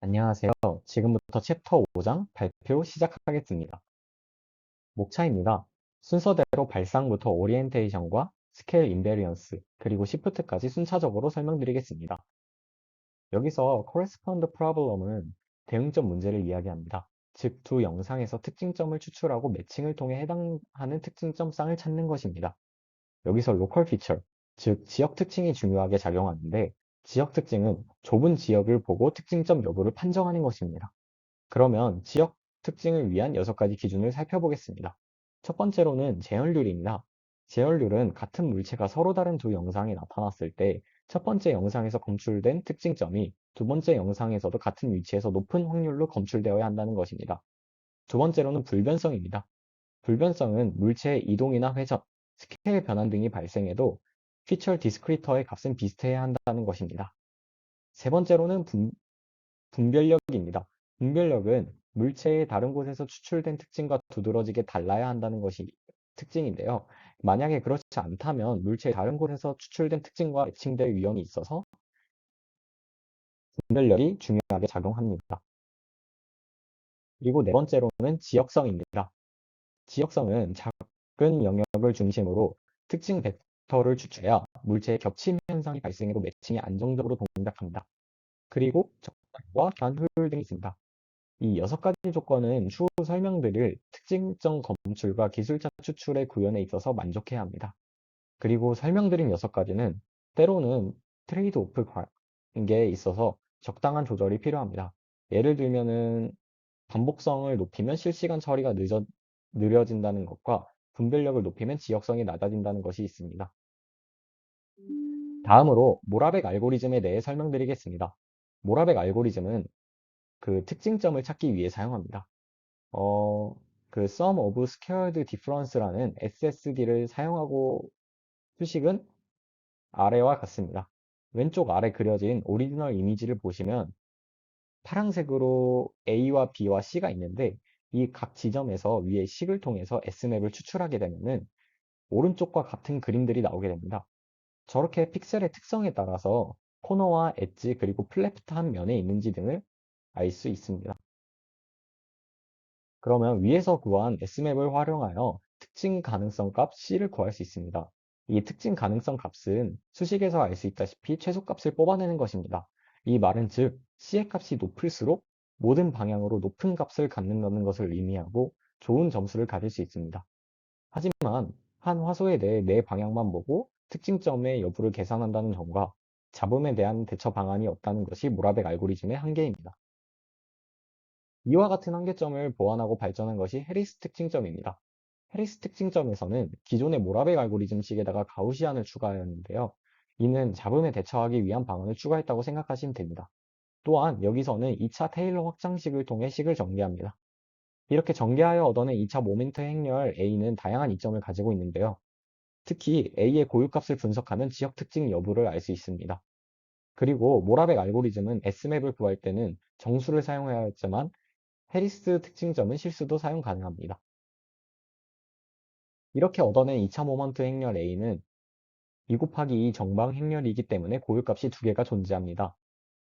안녕하세요. 지금부터 챕터 5장 발표 시작하겠습니다. 목차입니다. 순서대로 발상부터 오리엔테이션과 스케일 인베리언스, 그리고 시프트까지 순차적으로 설명드리겠습니다. 여기서 correspond problem은 대응점 문제를 이야기합니다. 즉, 두 영상에서 특징점을 추출하고 매칭을 통해 해당하는 특징점 쌍을 찾는 것입니다. 여기서 local feature, 즉 지역 특징이 중요하게 작용하는데, 지역 특징은 좁은 지역을 보고 특징점 여부를 판정하는 것입니다. 그러면 지역 특징을 위한 6가지 기준을 살펴보겠습니다. 첫 번째로는 재현률입니다. 재현률은 같은 물체가 서로 다른 두 영상에 나타났을 때 첫 번째 영상에서 검출된 특징점이 두 번째 영상에서도 같은 위치에서 높은 확률로 검출되어야 한다는 것입니다. 두 번째로는 불변성입니다. 불변성은 물체의 이동이나 회전, 스케일 변환 등이 발생해도 피처 디스크리터의 값은 비슷해야 한다는 것입니다. 세 번째로는 분별력입니다. 분별력은 물체의 다른 곳에서 추출된 특징과 두드러지게 달라야 한다는 것이 특징인데요. 만약에 그렇지 않다면 물체의 다른 곳에서 추출된 특징과 매칭될 위험이 있어서 분별력이 중요하게 작용합니다. 그리고 네 번째로는 지역성입니다. 지역성은 작은 영역을 중심으로 특징 벡터를 추출해야 물체의 겹침 현상이 발생해도 매칭이 안정적으로 동작합니다. 그리고 적당과 단효율 등이 있습니다. 이 6가지 조건은 추후 설명드릴 특징점 검출과 기술자 추출의 구현에 있어서 만족해야 합니다. 그리고 설명드린 6가지는 때로는 트레이드 오프 관계에 있어서 적당한 조절이 필요합니다. 예를 들면은 반복성을 높이면 실시간 처리가 느려진다는 것과 분별력을 높이면 지역성이 낮아진다는 것이 있습니다. 다음으로 모라벡 알고리즘에 대해 설명드리겠습니다. 모라벡 알고리즘은 그 특징점을 찾기 위해 사용합니다. 그 Sum of Squared Difference라는 SSD를 사용하고 수식은 아래와 같습니다. 왼쪽 아래 그려진 오리지널 이미지를 보시면 파란색으로 A와 B와 C가 있는데 이 각 지점에서 위에 식을 통해서 S맵을 추출하게 되면은 오른쪽과 같은 그림들이 나오게 됩니다. 저렇게 픽셀의 특성에 따라서 코너와 엣지 그리고 플랫한 면에 있는지 등을 알 수 있습니다. 그러면 위에서 구한 S맵을 활용하여 특징 가능성 값 C를 구할 수 있습니다. 이 특징 가능성 값은 수식에서 알 수 있다시피 최소값을 뽑아내는 것입니다. 이 말은 즉 C의 값이 높을수록 모든 방향으로 높은 값을 갖는다는 것을 의미하고 좋은 점수를 가질 수 있습니다. 하지만 한 화소에 대해 네 방향만 보고 특징점의 여부를 계산한다는 점과 잡음에 대한 대처 방안이 없다는 것이 모라벡 알고리즘의 한계입니다. 이와 같은 한계점을 보완하고 발전한 것이 해리스 특징점입니다. 해리스 특징점에서는 기존의 모라벡 알고리즘식에다가 가우시안을 추가하였는데요. 이는 잡음에 대처하기 위한 방안을 추가했다고 생각하시면 됩니다. 또한 여기서는 2차 테일러 확장식을 통해 식을 전개합니다. 이렇게 전개하여 얻어낸 2차 모멘트 행렬 A는 다양한 이점을 가지고 있는데요. 특히 A의 고유값을 분석하면 지역 특징 여부를 알 수 있습니다. 그리고 모라벡 알고리즘은 S맵을 구할 때는 정수를 사용해야 했지만 해리스 특징점은 실수도 사용 가능합니다. 이렇게 얻어낸 2차 모먼트 행렬 A는 2 곱하기 2 정방 행렬이기 때문에 고유값이 두 개가 존재합니다.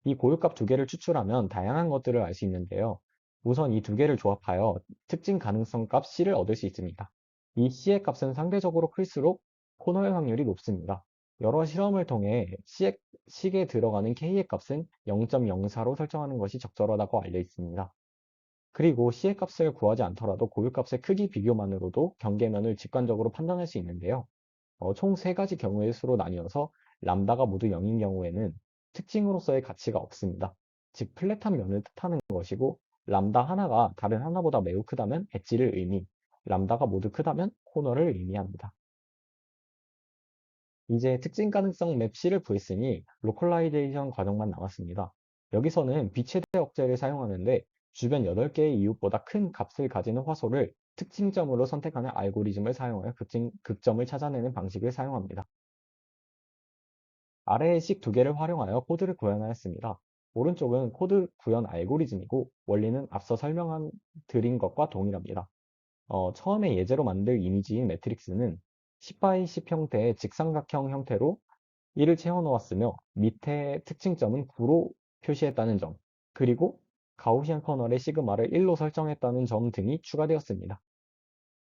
이 고유값 두 개를 추출하면 다양한 것들을 알 수 있는데요. 우선 이 두 개를 조합하여 특징 가능성 값 C를 얻을 수 있습니다. 이 C의 값은 상대적으로 클수록 코너의 확률이 높습니다. 여러 실험을 통해 C에 들어가는 K의 값은 0.04로 설정하는 것이 적절하다고 알려 있습니다. 그리고 C의 값을 구하지 않더라도 고유값의 크기 비교만으로도 경계면을 직관적으로 판단할 수 있는데요. 총 3가지 경우의 수로 나뉘어서 람다가 모두 0인 경우에는 특징으로서의 가치가 없습니다. 즉 플랫한 면을 뜻하는 것이고 람다 하나가 다른 하나보다 매우 크다면 엣지를 의미, 람다가 모두 크다면 코너를 의미합니다. 이제 특징 가능성 맵 C를 구했으니 로컬라이제이션 과정만 남았습니다. 여기서는 비체대 억제를 사용하는데 주변 8개의 이웃보다 큰 값을 가지는 화소를 특징점으로 선택하는 알고리즘을 사용하여 극점을 찾아내는 방식을 사용합니다. 아래의 식 두 개를 활용하여 코드를 구현하였습니다. 오른쪽은 코드 구현 알고리즘이고 원리는 앞서 설명드린 것과 동일합니다. 처음에 예제로 만들 이미지인 매트릭스는 10x10 형태의 직삼각형 형태로 1을 채워놓았으며 밑에 특징점은 9로 표시했다는 점, 그리고 가우시안 커널의 시그마를 1로 설정했다는 점 등이 추가되었습니다.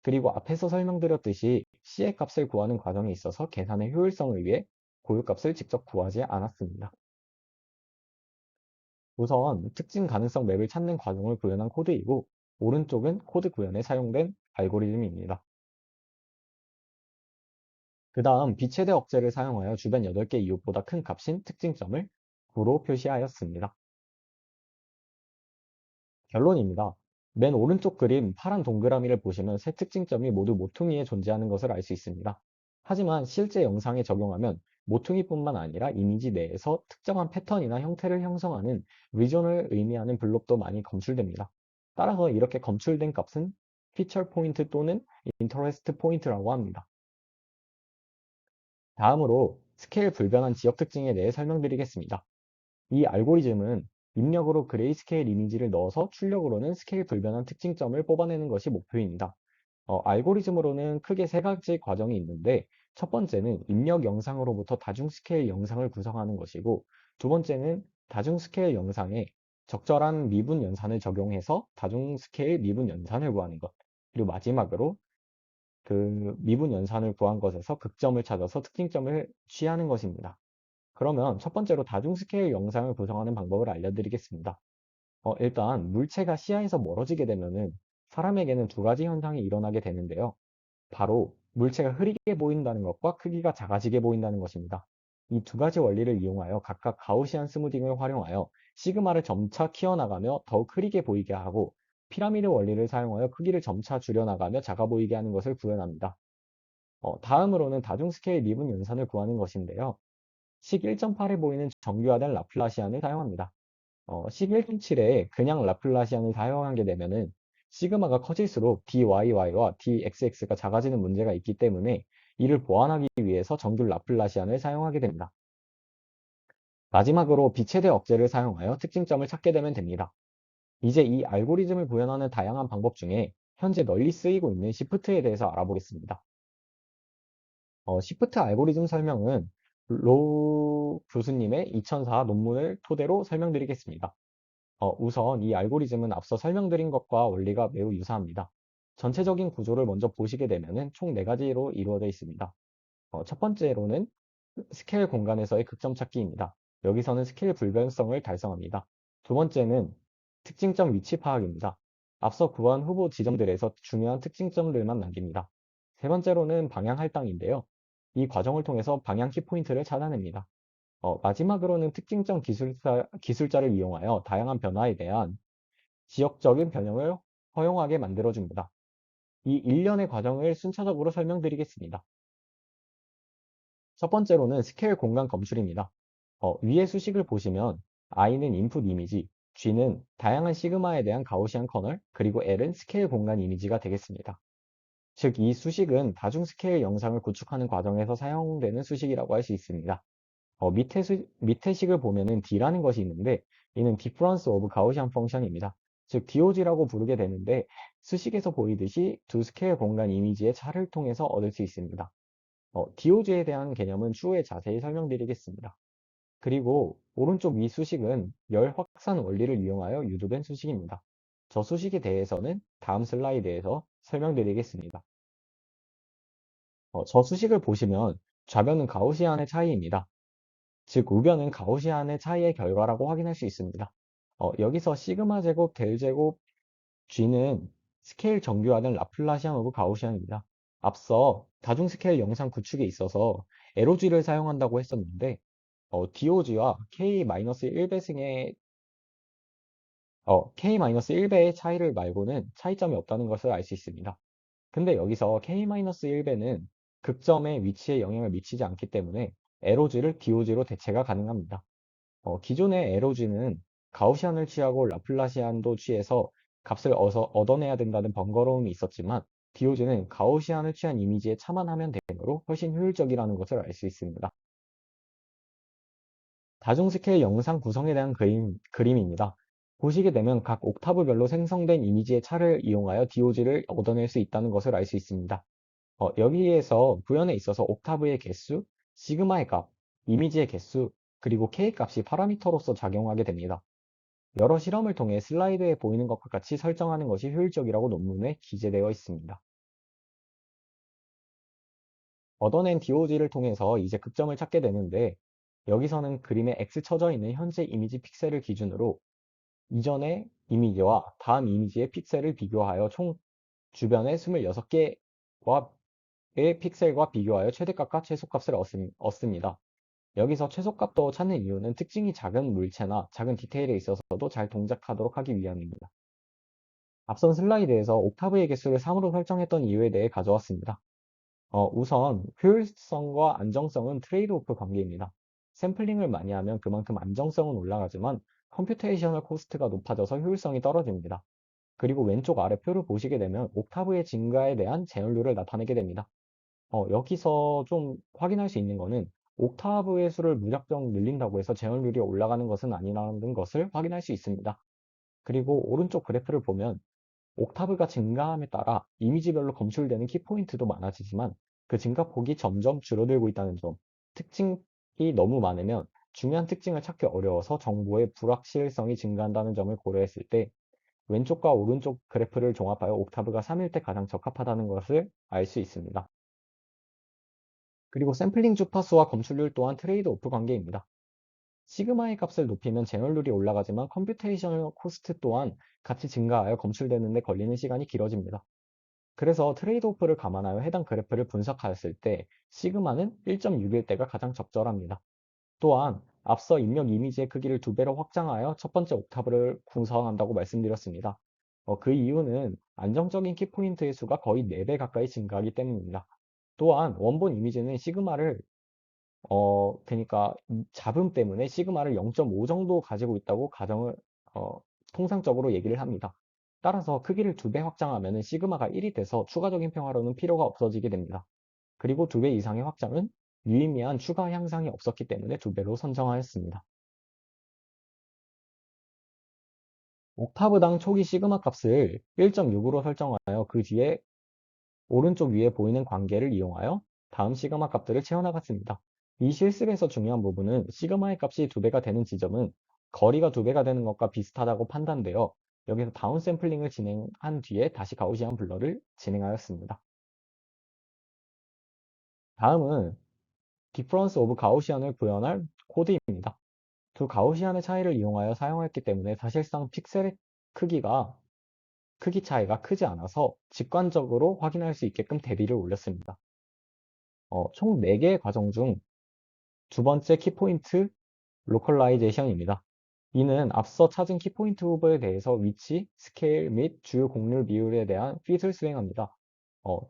그리고 앞에서 설명드렸듯이 C의 값을 구하는 과정에 있어서 계산의 효율성을 위해 고유값을 직접 구하지 않았습니다. 우선 특징 가능성 맵을 찾는 과정을 구현한 코드이고, 오른쪽은 코드 구현에 사용된 알고리즘입니다. 그 다음 비체대 억제를 사용하여 주변 8개 이웃보다 큰 값인 특징점을 9로 표시하였습니다. 결론입니다. 맨 오른쪽 그림 파란 동그라미를 보시면 세 특징점이 모두 모퉁이에 존재하는 것을 알 수 있습니다. 하지만 실제 영상에 적용하면 모퉁이뿐만 아니라 이미지 내에서 특정한 패턴이나 형태를 형성하는 리전을 의미하는 블록도 많이 검출됩니다. 따라서 이렇게 검출된 값은 피처 포인트 또는 인터레스트 포인트라고 합니다. 다음으로 스케일 불변한 지역 특징에 대해 설명드리겠습니다. 이 알고리즘은 입력으로 그레이스케일 이미지를 넣어서 출력으로는 스케일 불변한 특징점을 뽑아내는 것이 목표입니다. 알고리즘으로는 크게 세 가지 과정이 있는데, 첫 번째는 입력 영상으로부터 다중 스케일 영상을 구성하는 것이고, 두 번째는 다중 스케일 영상에 적절한 미분 연산을 적용해서 다중 스케일 미분 연산을 구하는 것. 그리고 마지막으로 그 미분 연산을 구한 것에서 극점을 찾아서 특징점을 취하는 것입니다. 그러면 첫 번째로 다중 스케일 영상을 구성하는 방법을 알려드리겠습니다. 일단 물체가 시야에서 멀어지게 되면은 사람에게는 두 가지 현상이 일어나게 되는데요. 바로 물체가 흐리게 보인다는 것과 크기가 작아지게 보인다는 것입니다. 이 두 가지 원리를 이용하여 각각 가우시안 스무딩을 활용하여 시그마를 점차 키워나가며 더욱 흐리게 보이게 하고, 피라미드 원리를 사용하여 크기를 점차 줄여나가며 작아 보이게 하는 것을 구현합니다. 다음으로는 다중 스케일 미분 연산을 구하는 것인데요. 식 1.8에 보이는 정교화된 라플라시안을 사용합니다. 식 1.7에 그냥 라플라시안을 사용하게 되면은 시그마가 커질수록 dyy와 dxx가 작아지는 문제가 있기 때문에 이를 보완하기 위해서 정규 라플라시안을 사용하게 됩니다. 마지막으로 비체대 억제를 사용하여 특징점을 찾게 되면 됩니다. 이제 이 알고리즘을 구현하는 다양한 방법 중에 현재 널리 쓰이고 있는 시프트에 대해서 알아보겠습니다. 시프트 알고리즘 설명은 로우 교수님의 2004 논문을 토대로 설명드리겠습니다. 우선 이 알고리즘은 앞서 설명드린 것과 원리가 매우 유사합니다. 전체적인 구조를 먼저 보시게 되면 총 4가지로 이루어져 있습니다. 첫 번째로는 스케일 공간에서의 극점 찾기입니다. 여기서는 스케일 불변성을 달성합니다. 두 번째는 특징점 위치 파악입니다. 앞서 구한 후보 지점들에서 중요한 특징점들만 남깁니다. 세 번째로는 방향 할당인데요. 이 과정을 통해서 방향 키포인트를 찾아냅니다. 마지막으로는 특징점 기술자를 이용하여 다양한 변화에 대한 지역적인 변형을 허용하게 만들어줍니다. 이 일련의 과정을 순차적으로 설명드리겠습니다. 첫 번째로는 스케일 공간 검출입니다. 위의 수식을 보시면 i는 인풋 이미지, g는 다양한 시그마에 대한 가우시안 커널, 그리고 l은 스케일 공간 이미지가 되겠습니다. 즉, 이 수식은 다중 스케일 영상을 구축하는 과정에서 사용되는 수식이라고 할 수 있습니다. 밑에 식을 보면은 D라는 것이 있는데, 이는 Difference of Gaussian Function입니다. 즉, DOG라고 부르게 되는데, 수식에서 보이듯이 두 스케일 공간 이미지의 차를 통해서 얻을 수 있습니다. DOG에 대한 개념은 추후에 자세히 설명드리겠습니다. 그리고 오른쪽 위 수식은 열 확산 원리를 이용하여 유도된 수식입니다. 저 수식에 대해서는 다음 슬라이드에서 설명드리겠습니다. 저 수식을 보시면 좌변은 가우시안의 차이입니다. 즉, 우변은 가우시안의 차이의 결과라고 확인할 수 있습니다. 여기서 시그마 제곱, 델 제곱, G는 스케일 정교화된 라플라시안 오브 가우시안입니다. 앞서 다중 스케일 영상 구축에 있어서 LOG를 사용한다고 했었는데, DOG와 K-1배승의 K-1배의 차이를 말고는 차이점이 없다는 것을 알 수 있습니다. 근데 여기서 K-1배는 극점의 위치에 영향을 미치지 않기 때문에 LOG를 DOG로 대체가 가능합니다. 기존의 LOG는 가우시안을 취하고 라플라시안도 취해서 값을 얻어내야 된다는 번거로움이 있었지만, DOG는 가우시안을 취한 이미지에 차만 하면 되므로 훨씬 효율적이라는 것을 알 수 있습니다. 다중 스케일 영상 구성에 대한 그림입니다. 보시게 되면 각 옥타브별로 생성된 이미지의 차를 이용하여 DOG를 얻어낼 수 있다는 것을 알 수 있습니다. 여기에서 구현에 있어서 옥타브의 개수, 시그마의 값, 이미지의 개수, 그리고 K 값이 파라미터로서 작용하게 됩니다. 여러 실험을 통해 슬라이드에 보이는 것과 같이 설정하는 것이 효율적이라고 논문에 기재되어 있습니다. 얻어낸 DOG를 통해서 이제 극점을 찾게 되는데 여기서는 그림에 X 쳐져 있는 현재 이미지 픽셀을 기준으로 이전의 이미지와 다음 이미지의 픽셀을 비교하여 총 주변의 26개의 픽셀과 비교하여 최대값과 최소값을 얻습니다. 여기서 최소값도 찾는 이유는 특징이 작은 물체나 작은 디테일에 있어서도 잘 동작하도록 하기 위함입니다. 앞선 슬라이드에서 옥타브의 개수를 3으로 설정했던 이유에 대해 가져왔습니다. 우선 효율성과 안정성은 트레이드오프 관계입니다. 샘플링을 많이 하면 그만큼 안정성은 올라가지만 컴퓨테이셔널 코스트가 높아져서 효율성이 떨어집니다. 그리고 왼쪽 아래 표를 보시게 되면 옥타브의 증가에 대한 제한률을 나타내게 됩니다. 여기서 좀 확인할 수 있는 거는 옥타브의 수를 무작정 늘린다고 해서 제어률이 올라가는 것은 아니라는 것을 확인할 수 있습니다. 그리고 오른쪽 그래프를 보면 옥타브가 증가함에 따라 이미지별로 검출되는 키포인트도 많아지지만 그 증가폭이 점점 줄어들고 있다는 점, 특징이 너무 많으면 중요한 특징을 찾기 어려워서 정보의 불확실성이 증가한다는 점을 고려했을 때 왼쪽과 오른쪽 그래프를 종합하여 옥타브가 3일 때 가장 적합하다는 것을 알 수 있습니다. 그리고 샘플링 주파수와 검출률 또한 트레이드 오프 관계입니다. 시그마의 값을 높이면 제어률이 올라가지만 컴퓨테이셔널 코스트 또한 같이 증가하여 검출되는 데 걸리는 시간이 길어집니다. 그래서 트레이드 오프를 감안하여 해당 그래프를 분석하였을 때 시그마는 1.6일 때가 가장 적절합니다. 또한 앞서 입력 이미지의 크기를 2배로 확장하여 첫 번째 옥타브를 구성한다고 말씀드렸습니다. 그 이유는 안정적인 키포인트의 수가 거의 4배 가까이 증가하기 때문입니다. 또한 원본 이미지는 시그마를 그러니까 잡음 때문에 시그마를 0.5 정도 가지고 있다고 가정을 어, 통상적으로 얘기를 합니다. 따라서 크기를 2배 확장하면 시그마가 1이 돼서 추가적인 평화로는 필요가 없어지게 됩니다. 그리고 2배 이상의 확장은 유의미한 추가 향상이 없었기 때문에 2배로 선정하였습니다. 옥타브당 초기 시그마 값을 1.6으로 설정하여 그 뒤에 오른쪽 위에 보이는 관계를 이용하여 다음 시그마 값들을 채워나갔습니다. 이 실습에서 중요한 부분은 시그마의 값이 2배가 되는 지점은 거리가 2배가 되는 것과 비슷하다고 판단되어 여기서 다운샘플링을 진행한 뒤에 다시 가우시안 블러를 진행하였습니다. 다음은 디퍼런스 오브 가우시안을 구현할 코드입니다. 두 가우시안의 차이를 이용하여 사용했기 때문에 사실상 픽셀의 크기 차이가 크지 않아서 직관적으로 확인할 수 있게끔 대비를 올렸습니다. 총 4개의 과정 중 두 번째 키포인트 로컬라이제이션입니다. 이는 앞서 찾은 키포인트 후보에 대해서 위치, 스케일 및 주요 곡률 비율에 대한 핏을 수행합니다.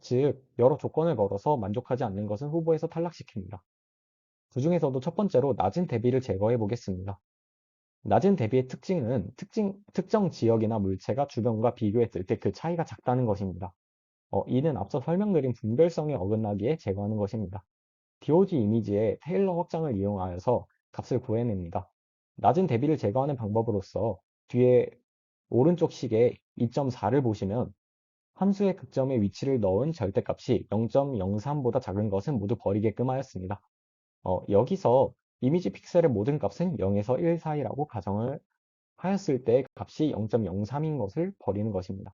즉 여러 조건을 걸어서 만족하지 않는 것은 후보에서 탈락시킵니다. 그 중에서도 첫 번째로 낮은 대비를 제거해 보겠습니다. 낮은 대비의 특징은 특정 지역이나 물체가 주변과 비교했을 때 그 차이가 작다는 것입니다. 이는 앞서 설명드린 분별성에 어긋나기에 제거하는 것입니다. DOG 이미지의 테일러 확장을 이용하여서 값을 구해냅니다. 낮은 대비를 제거하는 방법으로서 뒤에 오른쪽 식의 2.4를 보시면 함수의 극점에 위치를 넣은 절대값이 0.03보다 작은 것은 모두 버리게끔 하였습니다. 여기서 이미지 픽셀의 모든 값은 0에서 1 사이라고 가정을 하였을 때 값이 0.03인 것을 버리는 것입니다.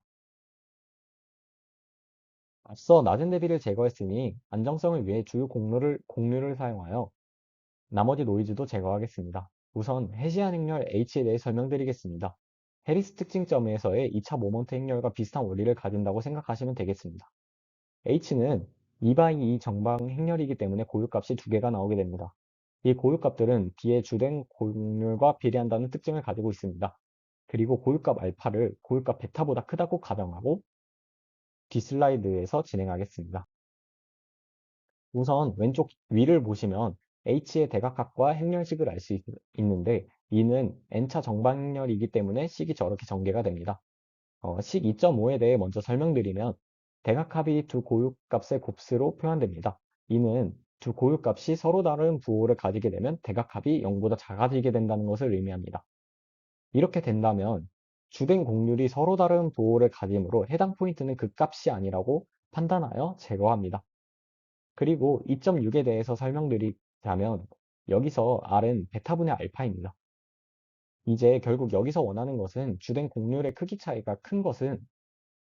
앞서 낮은 대비를 제거했으니 안정성을 위해 주요 공률을 사용하여 나머지 노이즈도 제거하겠습니다. 우선 해시한 행렬 H에 대해 설명드리겠습니다. 해리스 특징점에서의 2차 모먼트 행렬과 비슷한 원리를 가진다고 생각하시면 되겠습니다. H는 2x2 정방 행렬이기 때문에 고유값이 2개가 나오게 됩니다. 이 고유값들은 뒤에 주된 공률과 비례한다는 특징을 가지고 있습니다. 그리고 고유값 알파를 고유값 베타보다 크다고 가정하고 뒷슬라이드에서 진행하겠습니다. 우선 왼쪽 위를 보시면 H의 대각각과 행렬식을 알 수 있는데 이는 n차 정방행렬이기 때문에 식이 저렇게 전개가 됩니다. 식 2.5에 대해 먼저 설명드리면 대각합이 두 고유값의 곱수로 표현됩니다. 이는 두 고유값이 서로 다른 부호를 가지게 되면 대각합이 0보다 작아지게 된다는 것을 의미합니다. 이렇게 된다면 주된 곡률이 서로 다른 부호를 가지므로 해당 포인트는 그 값이 아니라고 판단하여 제거합니다. 그리고 2.6에 대해서 설명드리자면 여기서 R은 베타분의 알파입니다. 이제 결국 여기서 원하는 것은 주된 곡률의 크기 차이가 큰 것은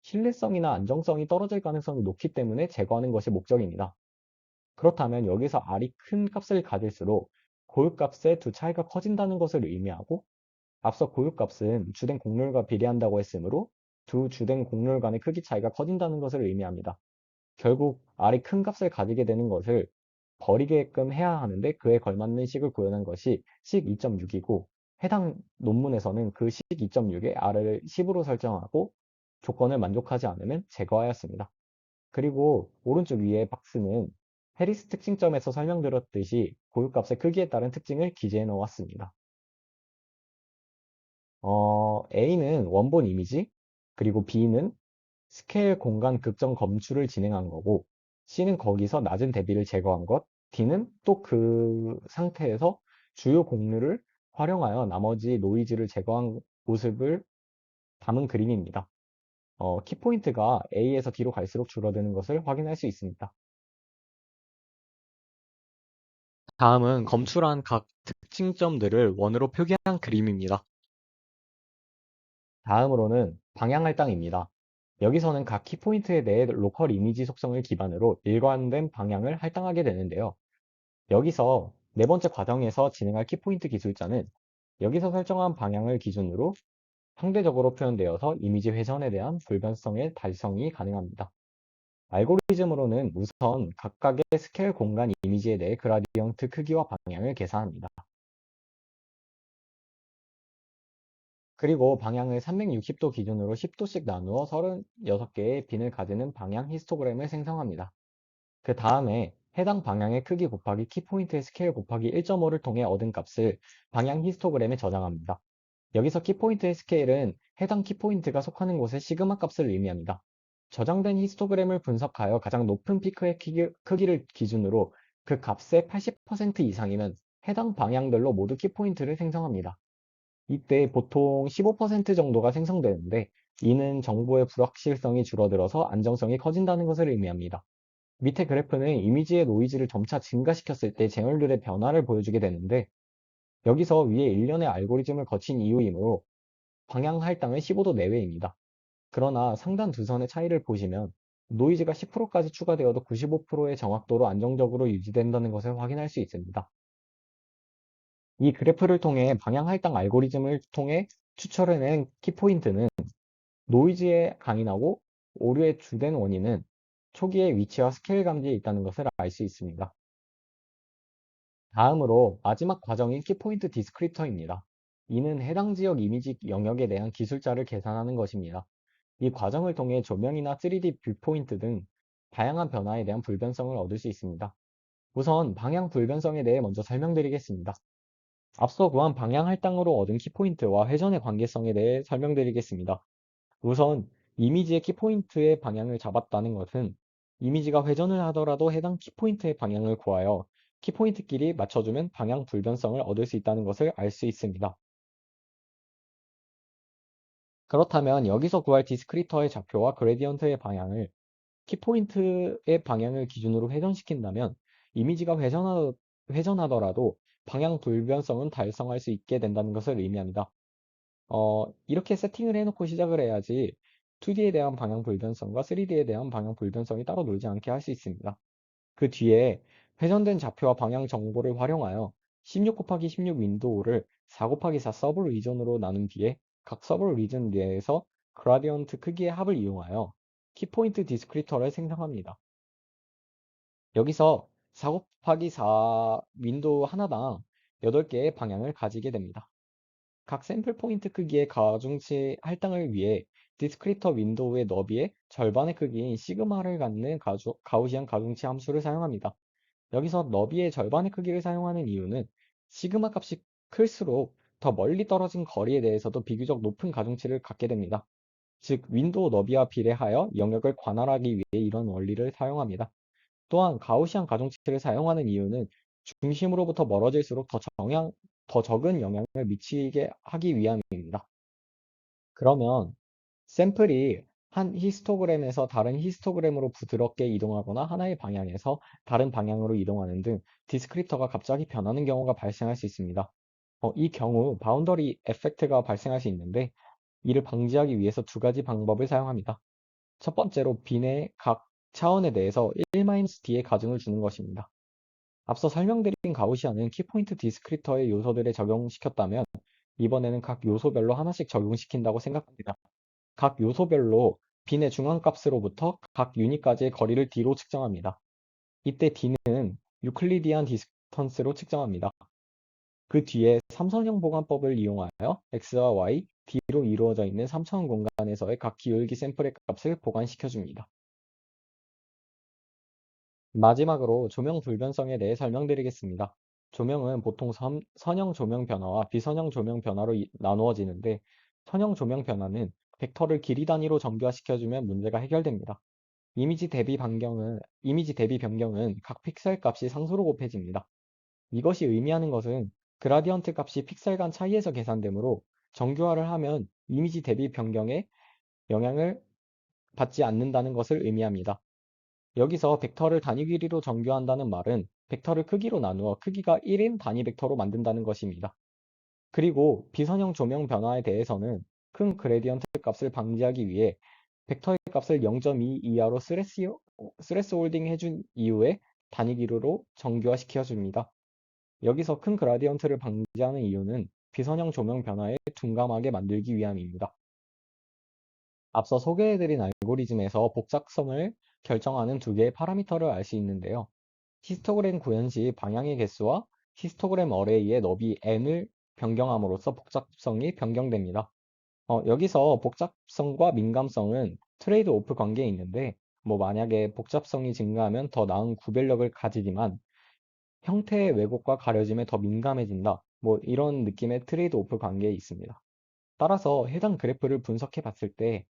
신뢰성이나 안정성이 떨어질 가능성이 높기 때문에 제거하는 것이 목적입니다. 그렇다면 여기서 R이 큰 값을 가질수록 고유값의 두 차이가 커진다는 것을 의미하고, 앞서 고유값은 주된 곡률과 비례한다고 했으므로 두 주된 곡률 간의 크기 차이가 커진다는 것을 의미합니다. 결국 R이 큰 값을 가지게 되는 것을 버리게끔 해야 하는데, 그에 걸맞는 식을 구현한 것이 식 2.6이고, 해당 논문에서는 그 식 2.6에 R을 10으로 설정하고 조건을 만족하지 않으면 제거하였습니다. 그리고 오른쪽 위에 박스는 해리스 특징점에서 설명드렸듯이 고유값의 크기에 따른 특징을 기재해 놓았습니다. A는 원본 이미지, 그리고 B는 스케일 공간 극정 검출을 진행한 거고, C는 거기서 낮은 대비를 제거한 것, D는 또 그 상태에서 주요 곡률을 활용하여 나머지 노이즈를 제거한 모습을 담은 그림입니다. 키포인트가 A에서 D로 갈수록 줄어드는 것을 확인할 수 있습니다. 다음은 검출한 각 특징점들을 원으로 표기한 그림입니다. 다음으로는 방향 할당입니다. 여기서는 각 키포인트에 대해 로컬 이미지 속성을 기반으로 일관된 방향을 할당하게 되는데요. 여기서 네 번째 과정에서 진행할 키포인트 기술자는 여기서 설정한 방향을 기준으로 상대적으로 표현되어서 이미지 회전에 대한 불변성의 달성이 가능합니다. 알고리즘으로는 우선 각각의 스케일 공간 이미지에 대해 그라디언트 크기와 방향을 계산합니다. 그리고 방향을 360도 기준으로 10도씩 나누어 36개의 빈을 가지는 방향 히스토그램을 생성합니다. 그 다음에 해당 방향의 크기 곱하기 키포인트의 스케일 곱하기 1.5를 통해 얻은 값을 방향 히스토그램에 저장합니다. 여기서 키포인트의 스케일은 해당 키포인트가 속하는 곳의 시그마 값을 의미합니다. 저장된 히스토그램을 분석하여 가장 높은 피크의 크기를 기준으로 그 값의 80% 이상이면 해당 방향별로 모두 키포인트를 생성합니다. 이때 보통 15% 정도가 생성되는데, 이는 정보의 불확실성이 줄어들어서 안정성이 커진다는 것을 의미합니다. 밑에 그래프는 이미지의 노이즈를 점차 증가시켰을 때 쟁얼들의 변화를 보여주게 되는데, 여기서 위에 일련의 알고리즘을 거친 이유이므로 방향 할당은 15도 내외입니다. 그러나 상단 두 선의 차이를 보시면 노이즈가 10%까지 추가되어도 95%의 정확도로 안정적으로 유지된다는 것을 확인할 수 있습니다. 이 그래프를 통해 방향 할당 알고리즘을 통해 추출해낸 키포인트는 노이즈에 강인하고 오류의 주된 원인은 초기의 위치와 스케일 감지에 있다는 것을 알 수 있습니다. 다음으로 마지막 과정인 키포인트 디스크립터입니다. 이는 해당 지역 이미지 영역에 대한 기술자를 계산하는 것입니다. 이 과정을 통해 조명이나 3D 뷰포인트 등 다양한 변화에 대한 불변성을 얻을 수 있습니다. 우선 방향 불변성에 대해 먼저 설명드리겠습니다. 앞서 구한 방향 할당으로 얻은 키포인트와 회전의 관계성에 대해 설명드리겠습니다. 우선 이미지의 키포인트의 방향을 잡았다는 것은 이미지가 회전을 하더라도 해당 키포인트의 방향을 구하여 키포인트끼리 맞춰주면 방향 불변성을 얻을 수 있다는 것을 알 수 있습니다. 그렇다면 여기서 구할 디스크리터의 좌표와 그레디언트의 방향을 키포인트의 방향을 기준으로 회전시킨다면 이미지가 회전하더라도 방향 불변성은 달성할 수 있게 된다는 것을 의미합니다. 이렇게 세팅을 해놓고 시작을 해야지 2D에 대한 방향 불변성과 3D에 대한 방향 불변성이 따로 놀지 않게 할 수 있습니다. 그 뒤에 회전된 좌표와 방향 정보를 활용하여 16 곱하기 16 윈도우를 4 곱하기 4 서브 리전으로 나눈 뒤에 각 서브 리전 내에서 그라디언트 크기의 합을 이용하여 키포인트 디스크리터를 생성합니다. 여기서 4 곱하기 4 윈도우 하나당 8개의 방향을 가지게 됩니다. 각 샘플 포인트 크기의 가중치 할당을 위해 디스크리터 윈도우의 너비의 절반의 크기인 시그마를 갖는 가우시안 가중치 함수를 사용합니다. 여기서 너비의 절반의 크기를 사용하는 이유는 시그마 값이 클수록 더 멀리 떨어진 거리에 대해서도 비교적 높은 가중치를 갖게 됩니다. 즉, 윈도우 너비와 비례하여 영역을 관할하기 위해 이런 원리를 사용합니다. 또한 가우시안 가중치를 사용하는 이유는 중심으로부터 멀어질수록 더 적은 영향을 미치게 하기 위함입니다. 그러면 샘플이 한 히스토그램에서 다른 히스토그램으로 부드럽게 이동하거나 하나의 방향에서 다른 방향으로 이동하는 등 디스크립터가 갑자기 변하는 경우가 발생할 수 있습니다. 이 경우 바운더리 에펙트가 발생할 수 있는데 이를 방지하기 위해서 두 가지 방법을 사용합니다. 첫 번째로 빈의 각 차원에 대해서 1-d의 가중을 주는 것입니다. 앞서 설명드린 가우시안은 키포인트 디스크리터의 요소들에 적용시켰다면 이번에는 각 요소별로 하나씩 적용시킨다고 생각합니다. 각 요소별로 빈의 중앙값으로부터 각 유닛까지의 거리를 d로 측정합니다. 이때 d는 유클리디안 디스턴스로 측정합니다. 그 뒤에 삼선형 보관법을 이용하여 x와 y, d로 이루어져 있는 3차원 공간에서의 각 기울기 샘플의 값을 보관시켜줍니다. 마지막으로 조명 불변성에 대해 설명드리겠습니다. 조명은 보통 선형 조명 변화와 비선형 조명 변화로 나누어지는데 선형 조명 변화는 벡터를 길이 단위로 정교화시켜주면 문제가 해결됩니다. 이미지 대비 변경은 각 픽셀 값이 상수로 곱해집니다. 이것이 의미하는 것은 그라디언트 값이 픽셀 간 차이에서 계산되므로 정교화를 하면 이미지 대비 변경에 영향을 받지 않는다는 것을 의미합니다. 여기서 벡터를 단위 길이로 정교한다는 말은 벡터를 크기로 나누어 크기가 1인 단위 벡터로 만든다는 것입니다. 그리고 비선형 조명 변화에 대해서는 큰 그레디언트 값을 방지하기 위해 벡터의 값을 0.2 이하로 스레스홀딩 해준 이후에 단위 길이로 정교화시켜줍니다. 여기서 큰 그라디언트를 방지하는 이유는 비선형 조명 변화에 둔감하게 만들기 위함입니다. 앞서 소개해드린 알고리즘에서 복잡성을 결정하는 두 개의 파라미터를 알 수 있는데요. 히스토그램 구현 시 방향의 개수와 히스토그램 어레이의 너비 n을 변경함으로써 복잡성이 변경됩니다. 여기서 복잡성과 민감성은 트레이드 오프 관계에 있는데 만약에 복잡성이 증가하면 더 나은 구별력을 가지지만 형태의 왜곡과 가려짐에 더 민감해진다. 이런 느낌의 트레이드 오프 관계에 있습니다. 따라서 해당 그래프를 분석해 봤을 때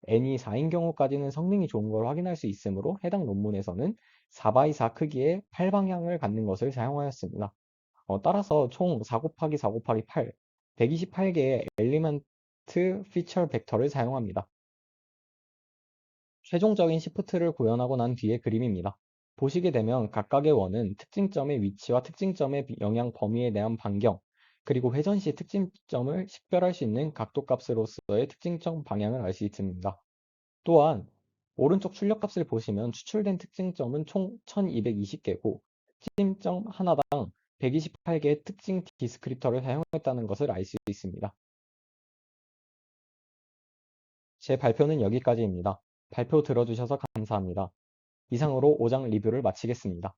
n이 4인 경우까지는 성능이 좋은 걸 확인할 수 있으므로 해당 논문에서는 4x4 크기의 8방향을 갖는 것을 사용하였습니다. 따라서 총 4 곱하기 4 곱하기 8, 128개의 엘리먼트 피처 벡터를 사용합니다. 최종적인 시프트를 구현하고 난 뒤의 그림입니다. 보시게 되면 각각의 원은 특징점의 위치와 특징점의 영향 범위에 대한 반경, 그리고 회전 시 특징점을 식별할 수 있는 각도값으로서의 특징점 방향을 알 수 있습니다. 또한 오른쪽 출력값을 보시면 추출된 특징점은 총 1220개고 특징점 하나당 128개의 특징 디스크리터를 사용했다는 것을 알 수 있습니다. 제 발표는 여기까지입니다. 발표 들어주셔서 감사합니다. 이상으로 5장 리뷰를 마치겠습니다.